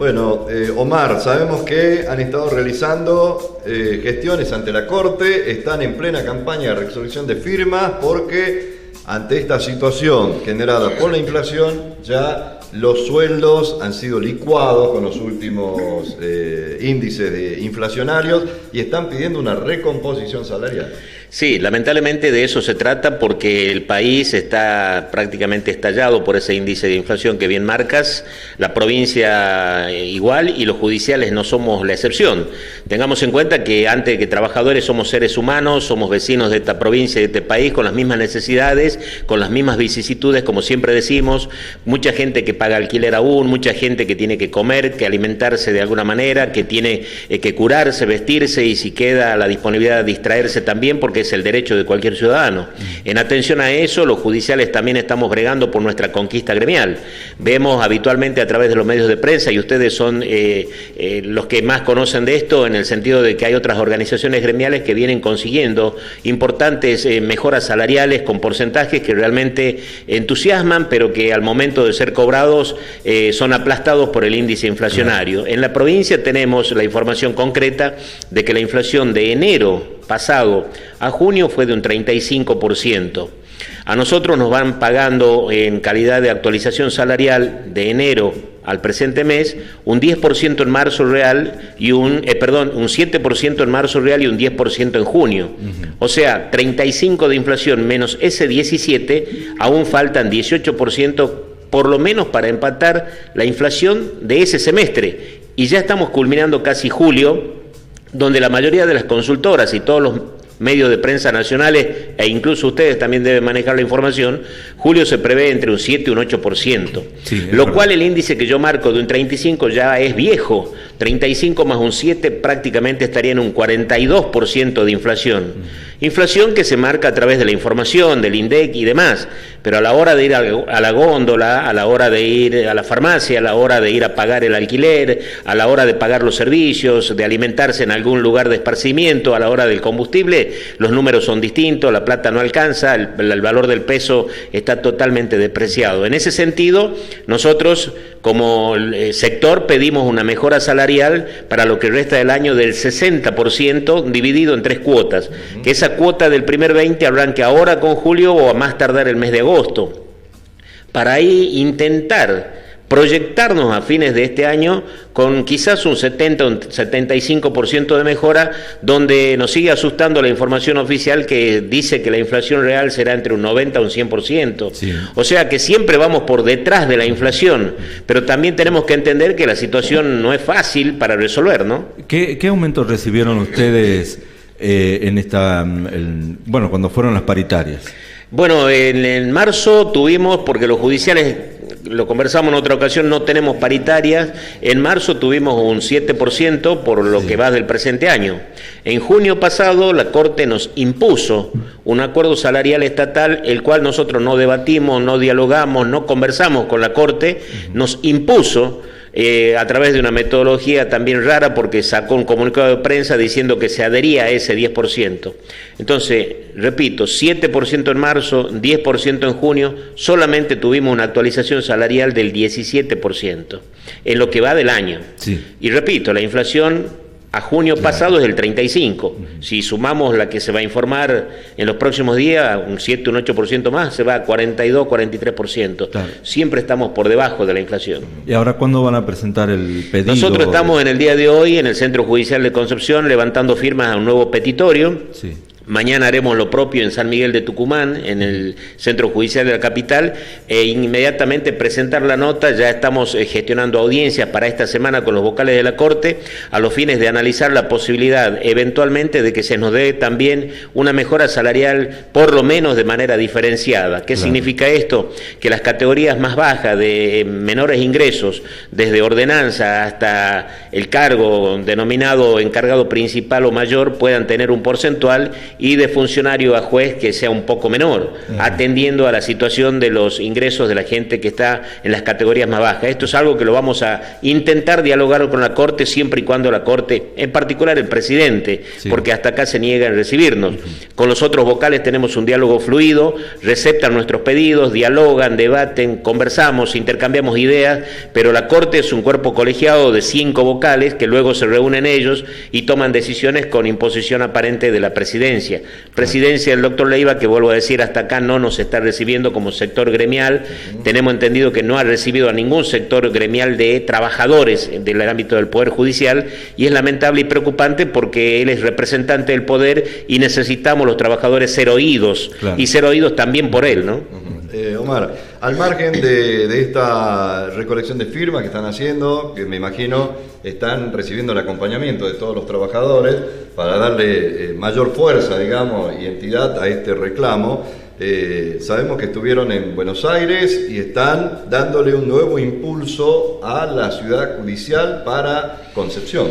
Bueno, Omar, sabemos que han estado realizando gestiones ante la Corte, están en plena campaña de recolección de firmas porque ante esta situación generada por la inflación ya los sueldos han sido licuados con los últimos índices inflacionarios y están pidiendo una recomposición salarial. Sí, lamentablemente de eso se trata porque el país está prácticamente estallado por ese índice de inflación que bien marcas, la provincia igual y los judiciales no somos la excepción. Tengamos en cuenta que antes que trabajadores somos seres humanos, somos vecinos de esta provincia y de este país con las mismas necesidades, con las mismas vicisitudes, como siempre decimos, mucha gente que paga alquiler aún, mucha gente que tiene que comer, que alimentarse de alguna manera, que tiene que curarse, vestirse y si queda la disponibilidad de distraerse también porque es el derecho de cualquier ciudadano. En atención a eso, los judiciales también estamos bregando por nuestra conquista gremial. Vemos habitualmente a través de los medios de prensa, y ustedes son los que más conocen de esto, en el sentido de que hay otras organizaciones gremiales que vienen consiguiendo importantes mejoras salariales con porcentajes que realmente entusiasman, pero que al momento de ser cobrados son aplastados por el índice inflacionario. En la provincia tenemos la información concreta de que la inflación de enero pasado a junio fue de un 35%. A nosotros nos van pagando en calidad de actualización salarial de enero al presente mes un 10% en marzo real y un 7% en marzo real y un 10% en junio. O sea, 35 de inflación menos ese 17, aún faltan 18% por lo menos para empatar la inflación de ese semestre. Y ya estamos culminando casi julio, donde la mayoría de las consultoras y todos los medios de prensa nacionales, e incluso ustedes también deben manejar la información, julio se prevé entre un 7 y un 8%, sí, lo cual el índice que yo marco de un 35 ya es viejo, 35 más un 7 prácticamente estaría en un 42% de inflación. Inflación que se marca a través de la información, del INDEC y demás, pero a la hora de ir a la góndola, a la hora de ir a la farmacia, a la hora de ir a pagar el alquiler, a la hora de pagar los servicios, de alimentarse en algún lugar de esparcimiento, a la hora del combustible, los números son distintos, la plata no alcanza, el valor del peso está totalmente depreciado. En ese sentido, nosotros como sector pedimos una mejora salarial para lo que resta del año del 60% dividido en 3 cuotas, que esa cuota del primer 20 arranque ahora con julio o a más tardar el mes de agosto, para ahí intentar proyectarnos a fines de este año con quizás un 70 o un 75% de mejora, donde nos sigue asustando la información oficial que dice que la inflación real será entre un 90 o un 100%. Sí. O sea que siempre vamos por detrás de la inflación, pero también tenemos que entender que la situación no es fácil para resolver, ¿no? ¿Qué aumentos recibieron ustedes cuando fueron las paritarias? Bueno, en marzo tuvimos, porque los judiciales, lo conversamos en otra ocasión, no tenemos paritarias, en marzo tuvimos un 7% por lo que va del presente año. En junio pasado la Corte nos impuso un acuerdo salarial estatal, el cual nosotros no debatimos, no dialogamos, no conversamos con la Corte, nos impuso a través de una metodología también rara, porque sacó un comunicado de prensa diciendo que se adhería a ese 10%. Entonces, repito, 7% en marzo, 10% en junio, solamente tuvimos una actualización salarial del 17% en lo que va del año. Sí. Y repito, la inflación a junio pasado es del 35%. Si sumamos la que se va a informar en los próximos días, un 7, un 8% más, se va a 42, 43%. Claro. Siempre estamos por debajo de la inflación. ¿Y ahora cuándo van a presentar el pedido? Nosotros estamos en el día de hoy en el Centro Judicial de Concepción levantando firmas a un nuevo petitorio. Sí. Mañana haremos lo propio en San Miguel de Tucumán, en el Centro Judicial de la capital, e inmediatamente presentar la nota. Ya estamos gestionando audiencias para esta semana con los vocales de la Corte, a los fines de analizar la posibilidad eventualmente de que se nos dé también una mejora salarial, por lo menos de manera diferenciada. ¿Qué claro. significa esto? Que las categorías más bajas de menores ingresos, desde ordenanza hasta el cargo denominado encargado principal o mayor, puedan tener un porcentual, y de funcionario a juez que sea un poco menor, atendiendo a la situación de los ingresos de la gente que está en las categorías más bajas. Esto es algo que lo vamos a intentar dialogar con la Corte, siempre y cuando la Corte, en particular el presidente, porque hasta acá se niega en recibirnos. Con los otros vocales tenemos un diálogo fluido, receptan nuestros pedidos, dialogan, debaten, conversamos, intercambiamos ideas, pero la Corte es un cuerpo colegiado de 5 vocales que luego se reúnen ellos y toman decisiones con imposición aparente de la presidencia. Presidencia del doctor Leiva, que vuelvo a decir, hasta acá no nos está recibiendo como sector gremial. Tenemos entendido que no ha recibido a ningún sector gremial de trabajadores del ámbito del Poder Judicial, y es lamentable y preocupante porque él es representante del Poder y necesitamos los trabajadores ser oídos, y ser oídos también por él, ¿no? Omar, al margen de esta recolección de firmas que están haciendo, que me imagino están recibiendo el acompañamiento de todos los trabajadores para darle mayor fuerza, digamos, y entidad a este reclamo, sabemos que estuvieron en Buenos Aires y están dándole un nuevo impulso a la ciudad judicial para Concepción.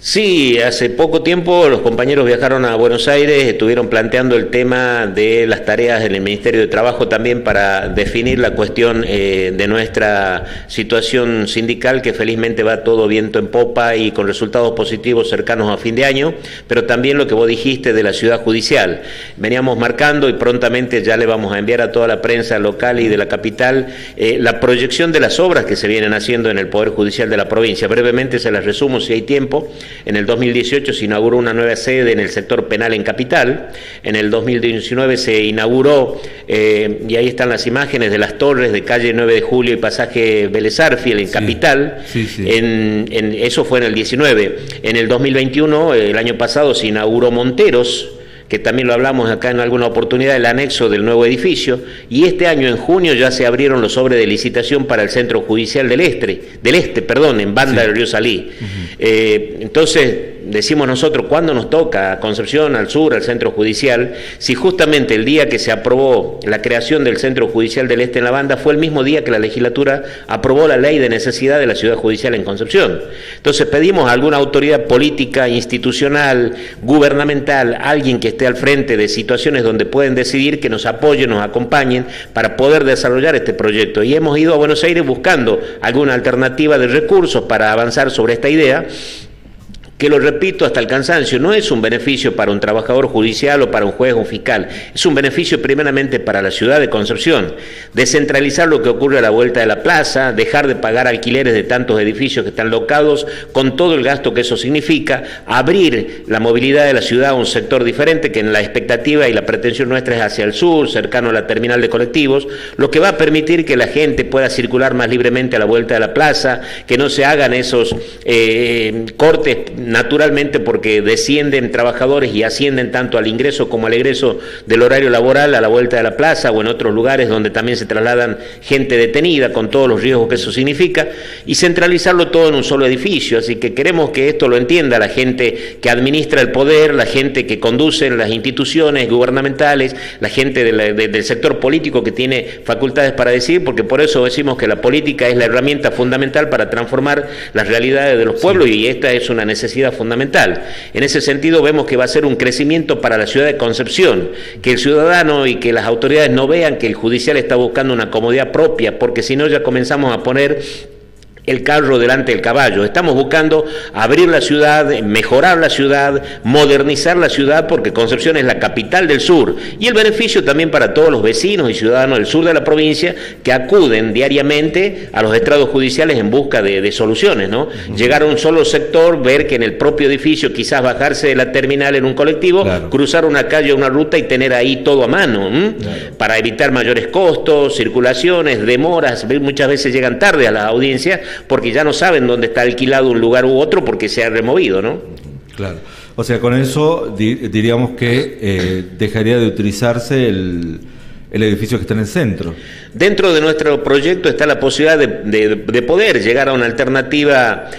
Sí, hace poco tiempo los compañeros viajaron a Buenos Aires, estuvieron planteando el tema de las tareas en el Ministerio de Trabajo también para definir la cuestión de nuestra situación sindical, que felizmente va todo viento en popa y con resultados positivos cercanos a fin de año, pero también lo que vos dijiste de la ciudad judicial. Veníamos marcando y prontamente ya le vamos a enviar a toda la prensa local y de la capital la proyección de las obras que se vienen haciendo en el Poder Judicial de la provincia. Brevemente se las resumo si hay tiempo. En el 2018 se inauguró una nueva sede en el sector penal en Capital. En el 2019 se inauguró, y ahí están las imágenes de las torres de calle 9 de Julio y pasaje Vélez Arfiel en Capital. Eso fue en el 19. En el 2021, el año pasado, se inauguró Monteros, que también lo hablamos acá en alguna oportunidad, el anexo del nuevo edificio, y este año en junio ya se abrieron los sobres de licitación para el Centro Judicial del Este, en Banda del Río Salí. Entonces, decimos nosotros, ¿cuándo nos toca a Concepción, al sur, al Centro Judicial? Si justamente el día que se aprobó la creación del Centro Judicial del Este en la Banda fue el mismo día que la legislatura aprobó la ley de necesidad de la ciudad judicial en Concepción. Entonces pedimos a alguna autoridad política, institucional, gubernamental, alguien que esté al frente de situaciones donde pueden decidir, que nos apoyen, nos acompañen para poder desarrollar este proyecto. Y hemos ido a Buenos Aires buscando alguna alternativa de recursos para avanzar sobre esta idea, que lo repito hasta el cansancio, no es un beneficio para un trabajador judicial o para un juez o fiscal, es un beneficio primeramente para la ciudad de Concepción. Descentralizar lo que ocurre a la vuelta de la plaza, dejar de pagar alquileres de tantos edificios que están locados, con todo el gasto que eso significa, abrir la movilidad de la ciudad a un sector diferente, que en la expectativa y la pretensión nuestra es hacia el sur, cercano a la terminal de colectivos, lo que va a permitir que la gente pueda circular más libremente a la vuelta de la plaza, que no se hagan esos cortes naturalmente, porque descienden trabajadores y ascienden tanto al ingreso como al egreso del horario laboral a la vuelta de la plaza o en otros lugares donde también se trasladan gente detenida con todos los riesgos que eso significa, y centralizarlo todo en un solo edificio. Así que queremos que esto lo entienda la gente que administra el poder, la gente que conduce las instituciones gubernamentales, la gente del sector político que tiene facultades para decidir, porque por eso decimos que la política es la herramienta fundamental para transformar las realidades de los pueblos, y esta es una necesidad fundamental. En ese sentido vemos que va a ser un crecimiento para la ciudad de Concepción, que el ciudadano y que las autoridades no vean que el judicial está buscando una comodidad propia, porque si no ya comenzamos a poner el carro delante del caballo. Estamos buscando abrir la ciudad, mejorar la ciudad, modernizar la ciudad, porque Concepción es la capital del sur, y el beneficio también para todos los vecinos y ciudadanos del sur de la provincia que acuden diariamente a los estrados judiciales en busca de soluciones, ¿no? Llegar a un solo sector, ver que en el propio edificio quizás bajarse de la terminal en un colectivo, cruzar una calle o una ruta y tener ahí todo a mano, para evitar mayores costos, circulaciones, demoras. Muchas veces llegan tarde a las audiencias porque ya no saben dónde está alquilado un lugar u otro porque se ha removido, ¿no? Claro. O sea, con eso diríamos que dejaría de utilizarse el edificio que está en el centro. Dentro de nuestro proyecto está la posibilidad de poder llegar a una alternativa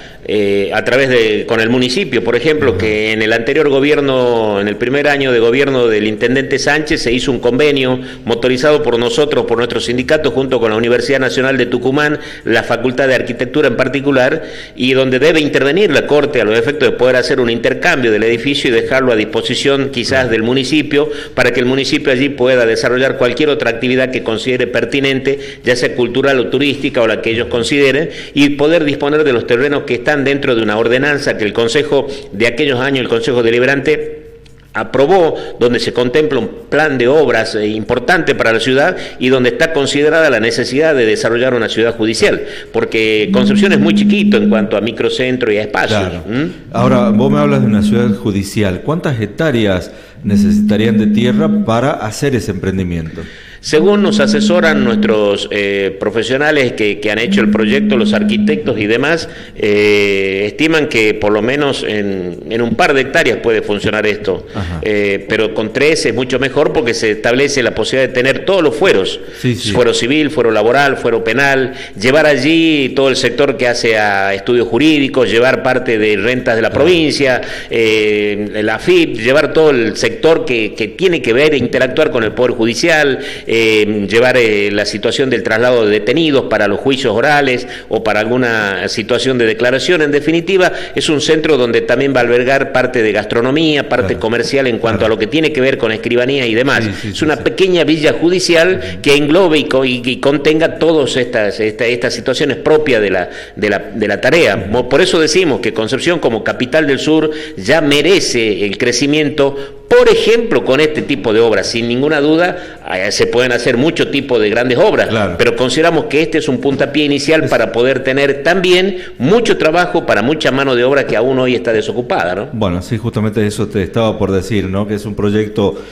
a través con el municipio, por ejemplo, que en el anterior gobierno, en el primer año de gobierno del intendente Sánchez, se hizo un convenio motorizado por nosotros, por nuestro sindicato, junto con la Universidad Nacional de Tucumán, la Facultad de Arquitectura en particular, y donde debe intervenir la Corte a los efectos de poder hacer un intercambio del edificio y dejarlo a disposición quizás del municipio, para que el municipio allí pueda desarrollar cualquier otra actividad que considere pertinente, ya sea cultural o turística o la que ellos consideren, y poder disponer de los terrenos que están dentro de una ordenanza que el Consejo de aquellos años, el Consejo Deliberante, aprobó, donde se contempla un plan de obras importante para la ciudad y donde está considerada la necesidad de desarrollar una ciudad judicial, porque Concepción es muy chiquito en cuanto a microcentro y a espacios. Claro. Ahora, vos me hablas de una ciudad judicial. ¿Cuántas hectáreas necesitarían de tierra para hacer ese emprendimiento? Según nos asesoran nuestros profesionales que han hecho el proyecto, los arquitectos y demás, estiman que por lo menos en un par de hectáreas puede funcionar esto, pero con 3 es mucho mejor porque se establece la posibilidad de tener todos los fueros, fuero civil, fuero laboral, fuero penal, llevar allí todo el sector que hace a estudios jurídicos, llevar parte de rentas de la provincia, la AFIP, llevar todo el sector que tiene que ver e interactuar con el Poder Judicial, llevar la situación del traslado de detenidos para los juicios orales o para alguna situación de declaración. En definitiva, es un centro donde también va a albergar parte de gastronomía, parte comercial en cuanto a lo que tiene que ver con escribanía y demás. Es una pequeña villa judicial que englobe y contenga todas estas situaciones propias de la tarea. Por eso decimos que Concepción, como capital del sur, ya merece el crecimiento. Por ejemplo, con este tipo de obras, sin ninguna duda, se pueden hacer mucho tipo de grandes obras, pero consideramos que este es un puntapié inicial para poder tener también mucho trabajo para mucha mano de obra que aún hoy está desocupada, ¿no? Bueno, sí, justamente eso te estaba por decir, ¿no? Que es un proyecto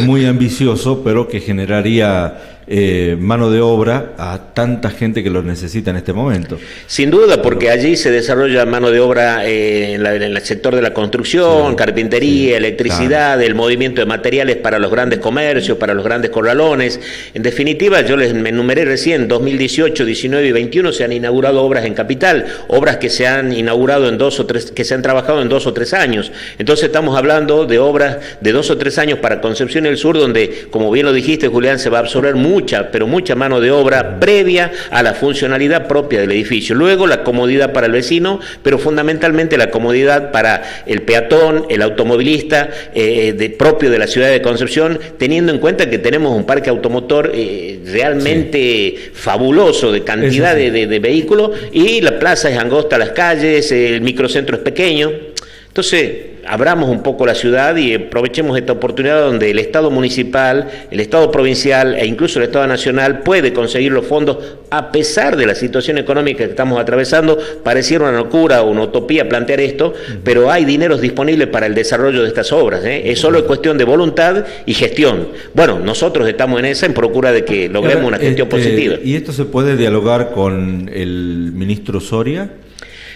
muy ambicioso, pero que generaría mano de obra a tanta gente que lo necesita en este momento. Sin duda, porque allí se desarrolla mano de obra en el sector de la construcción, carpintería, electricidad, el movimiento de materiales para los grandes comercios, para los grandes corralones. En definitiva, yo les enumeré recién, 2018, 19 y 21 se han inaugurado obras en Capital, obras que se han inaugurado que se han trabajado en 2 o 3 años. Entonces estamos hablando de obras de 2 o 3 años para Concepción del Sur, donde, como bien lo dijiste, Julián, se va a absorber mucha mano de obra previa a la funcionalidad propia del edificio. Luego la comodidad para el vecino, pero fundamentalmente la comodidad para el peatón, el automovilista propio de la ciudad de Concepción, teniendo en cuenta que tenemos un parque automotor realmente fabuloso de cantidad de vehículos, y la plaza es angosta, las calles, el microcentro es pequeño. Entonces, abramos un poco la ciudad y aprovechemos esta oportunidad donde el Estado municipal, el Estado provincial e incluso el Estado nacional puede conseguir los fondos a pesar de la situación económica que estamos atravesando. Pareciera una locura o una utopía plantear esto, pero hay dineros disponibles para el desarrollo de estas obras, Es solo cuestión de voluntad y gestión. Bueno, nosotros estamos en procura de que logremos una gestión positiva. ¿Y esto se puede dialogar con el ministro Soria?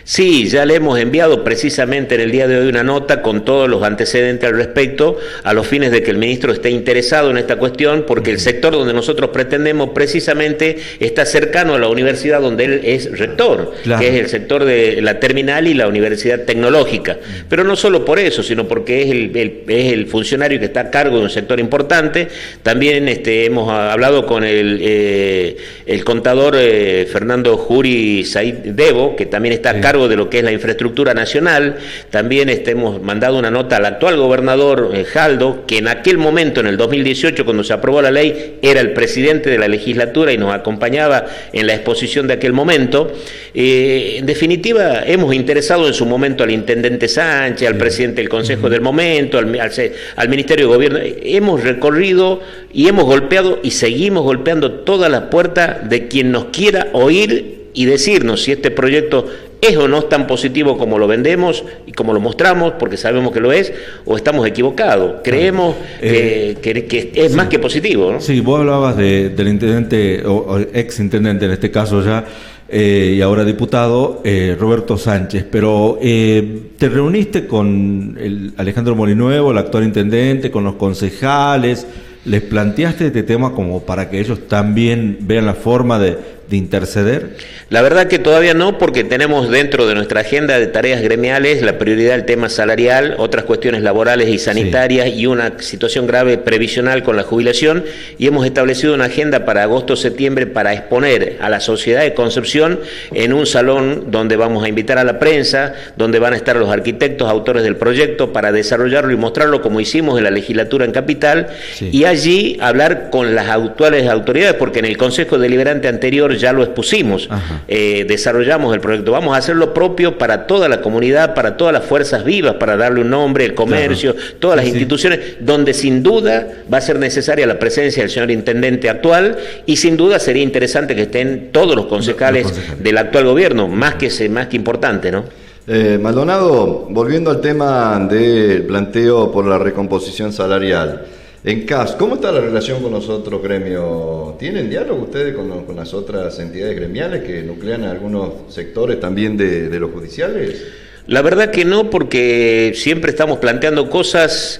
Sí, ya le hemos enviado precisamente en el día de hoy una nota con todos los antecedentes al respecto, a los fines de que el ministro esté interesado en esta cuestión, porque el sector donde nosotros pretendemos precisamente está cercano a la universidad donde él es rector, que es el sector de la terminal y la universidad tecnológica. Pero no solo por eso, sino porque es el funcionario que está a cargo de un sector importante. También hemos hablado con el contador Fernando Juri Said Debo, que también está a cargo de lo que es la infraestructura nacional. También hemos mandado una nota al actual gobernador Jaldo, que en aquel momento, en el 2018, cuando se aprobó la ley, era el presidente de la legislatura y nos acompañaba en la exposición de aquel momento. En definitiva, hemos interesado en su momento al intendente Sánchez, al presidente del Consejo del momento, al Ministerio de Gobierno. Hemos recorrido y hemos golpeado y seguimos golpeando todas las puertas de quien nos quiera oír y decirnos si este proyecto es o no tan positivo como lo vendemos y como lo mostramos, porque sabemos que lo es, o estamos equivocados. Creemos que es más que positivo, ¿no? Sí, vos hablabas del intendente, o ex intendente en este caso ya, y ahora diputado, Roberto Sánchez, pero ¿te reuniste con Alejandro Molinuevo, el actual intendente, con los concejales? ¿Les planteaste este tema como para que ellos también vean la forma de interceder? La verdad que todavía no, porque tenemos dentro de nuestra agenda de tareas gremiales la prioridad del tema salarial, otras cuestiones laborales y sanitarias, sí, y una situación grave previsional con la jubilación, y hemos establecido una agenda para agosto-septiembre para exponer a la sociedad de Concepción en un salón donde vamos a invitar a la prensa, donde van a estar los arquitectos, autores del proyecto, para desarrollarlo y mostrarlo como hicimos en la legislatura en Capital, sí, y allí hablar con las actuales autoridades, porque en el Consejo Deliberante anterior ya lo expusimos, desarrollamos el proyecto. Vamos a hacer lo propio para toda la comunidad, para todas las fuerzas vivas, para darle un nombre, el comercio, claro, todas las instituciones, donde sin duda va a ser necesaria la presencia del señor intendente actual, y sin duda sería interesante que estén todos los concejales del actual gobierno, más que importante, ¿no? Maldonado, volviendo al tema del planteo por la recomposición salarial, en CAS, ¿cómo está la relación con los otros gremios? ¿Tienen diálogo ustedes con las otras entidades gremiales que nuclean a algunos sectores también de los judiciales? La verdad que no, porque siempre estamos planteando cosas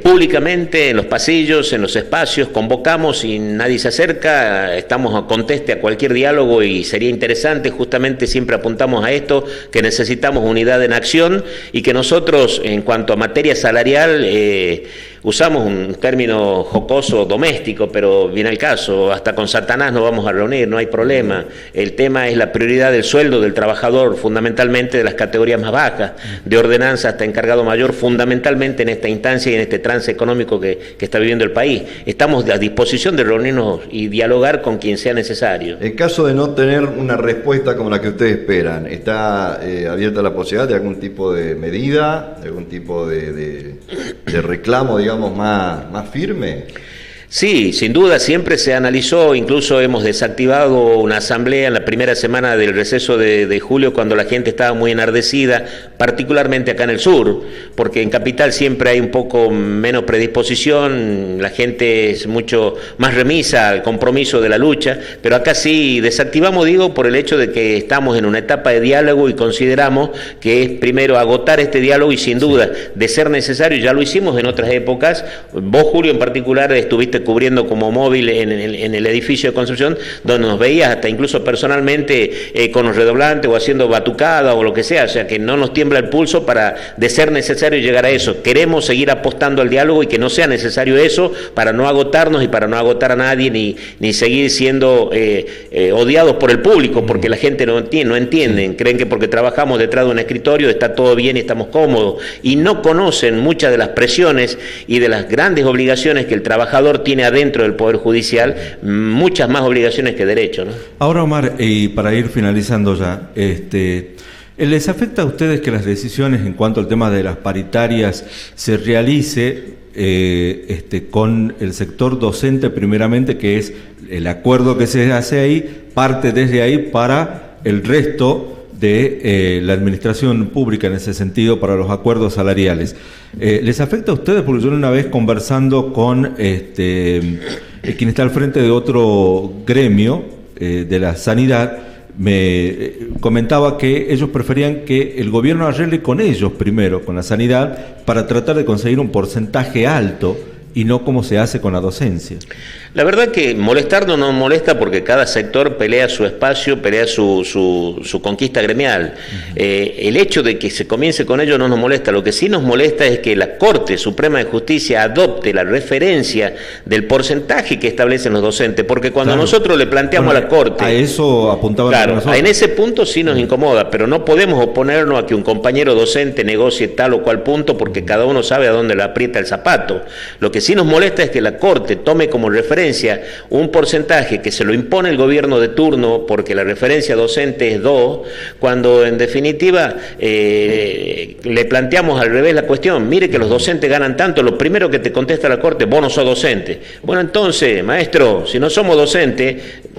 públicamente, en los pasillos, en los espacios, convocamos y nadie se acerca, estamos a conteste a cualquier diálogo y sería interesante, justamente siempre apuntamos a esto, que necesitamos unidad en acción y que nosotros, en cuanto a materia salarial, usamos un término jocoso doméstico, pero viene al caso, hasta con Satanás nos vamos a reunir, no hay problema. El tema es la prioridad del sueldo del trabajador, fundamentalmente de las categorías más bajas, de ordenanza hasta encargado mayor, fundamentalmente en esta instancia y en este trance económico que está viviendo el país. Estamos a disposición de reunirnos y dialogar con quien sea necesario. En caso de no tener una respuesta como la que ustedes esperan, ¿está abierta la posibilidad de algún tipo de medida, de algún tipo de reclamo, digamos, más firme? Sí, sin duda, siempre se analizó, incluso hemos desactivado una asamblea en la primera semana del receso de julio cuando la gente estaba muy enardecida, particularmente acá en el sur, porque en Capital siempre hay un poco menos predisposición, la gente es mucho más remisa al compromiso de la lucha, pero acá sí desactivamos, digo, por el hecho de que estamos en una etapa de diálogo y consideramos que es primero agotar este diálogo y sin duda, de ser necesario, ya lo hicimos en otras épocas, vos, Julio, en particular estuviste cubriendo como móvil en el edificio de Concepción, donde nos veías hasta incluso personalmente con los redoblantes o haciendo batucada o lo que sea, o sea que no nos tiembla el pulso para, de ser necesario, llegar a eso. Queremos seguir apostando al diálogo y que no sea necesario eso para no agotarnos y para no agotar a nadie ni seguir siendo odiados por el público, porque la gente no entienden, creen que porque trabajamos detrás de un escritorio está todo bien y estamos cómodos, y no conocen muchas de las presiones y de las grandes obligaciones que el trabajador tiene adentro del Poder Judicial, muchas más obligaciones que derechos, ¿no? Ahora, Omar, y para ir finalizando ya, ¿les afecta a ustedes que las decisiones en cuanto al tema de las paritarias se realice con el sector docente primeramente, que es el acuerdo que se hace ahí, parte desde ahí para el resto de la administración pública en ese sentido, para los acuerdos salariales? ¿Les afecta a ustedes? Porque yo una vez conversando con quien está al frente de otro gremio de la sanidad, me comentaba que ellos preferían que el gobierno arregle con ellos primero, con la sanidad, para tratar de conseguir un porcentaje alto y no como se hace con la docencia. La verdad que molestarnos no molesta porque cada sector pelea su espacio, pelea su conquista gremial. El hecho de que se comience con ello no nos molesta. Lo que sí nos molesta es que la Corte Suprema de Justicia adopte la referencia del porcentaje que establecen los docentes, porque cuando nosotros le planteamos a la Corte... A eso apuntaban nosotros. En ese punto sí nos incomoda, pero no podemos oponernos a que un compañero docente negocie tal o cual punto, porque cada uno sabe a dónde le aprieta el zapato. Lo que sí nos molesta es que la Corte tome como referencia un porcentaje que se lo impone el gobierno de turno, porque la referencia docente es 2, cuando en definitiva le planteamos al revés la cuestión. Mire que los docentes ganan tanto, lo primero que te contesta la Corte: vos no sos docente. Bueno, entonces, maestro, si no somos docentes,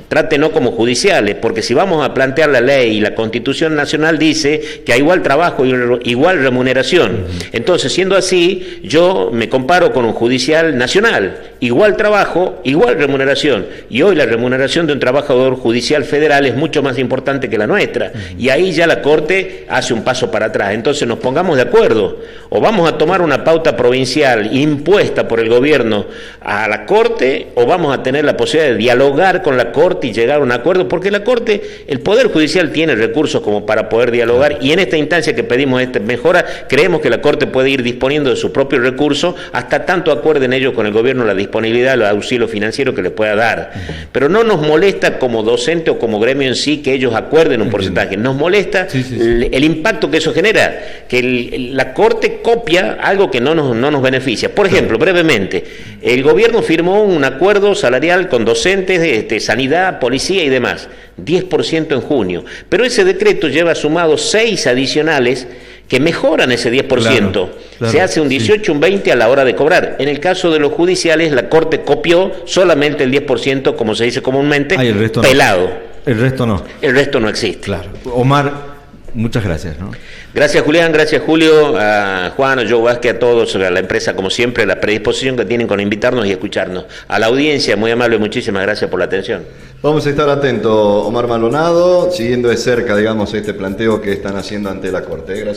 trátenos como judiciales, porque si vamos a plantear la ley y la Constitución Nacional dice que a igual trabajo, igual remuneración. Entonces, siendo así, yo me comparo con un judicial nacional, igual trabajo, igual remuneración. Y hoy la remuneración de un trabajador judicial federal es mucho más importante que la nuestra. Y ahí ya la Corte hace un paso para atrás. Entonces nos pongamos de acuerdo. O vamos a tomar una pauta provincial impuesta por el gobierno a la Corte, o vamos a tener la posibilidad de dialogar con la Corte y llegar a un acuerdo, porque la Corte, el Poder Judicial tiene recursos como para poder dialogar, y en esta instancia que pedimos esta mejora, creemos que la Corte puede ir disponiendo de sus propios recursos hasta tanto acuerden ellos con el gobierno la disponibilidad, los auxilios financieros que les pueda dar. Pero no nos molesta como docente o como gremio en sí que ellos acuerden un porcentaje, nos molesta el impacto que eso genera, que la Corte copia algo que no nos beneficia. Por ejemplo, brevemente, el gobierno firmó un acuerdo salarial con docentes, sanidad, policía y demás, 10% en junio, pero ese decreto lleva sumado 6 adicionales que mejoran ese 10%. Claro. Se hace un 18, un 20 a la hora de cobrar. En el caso de los judiciales, la Corte copió solamente el 10%, como se dice comúnmente, el resto pelado. No. El resto no. El resto no existe. Claro. Omar, muchas gracias, ¿no? Gracias, Julián, gracias, Julio, a Juan, a Joe Vázquez, a todos, a la empresa, como siempre, la predisposición que tienen con invitarnos y escucharnos. A la audiencia, muy amable, muchísimas gracias por la atención. Vamos a estar atentos, Omar Maldonado, siguiendo de cerca, digamos, este planteo que están haciendo ante la Corte. Gracias.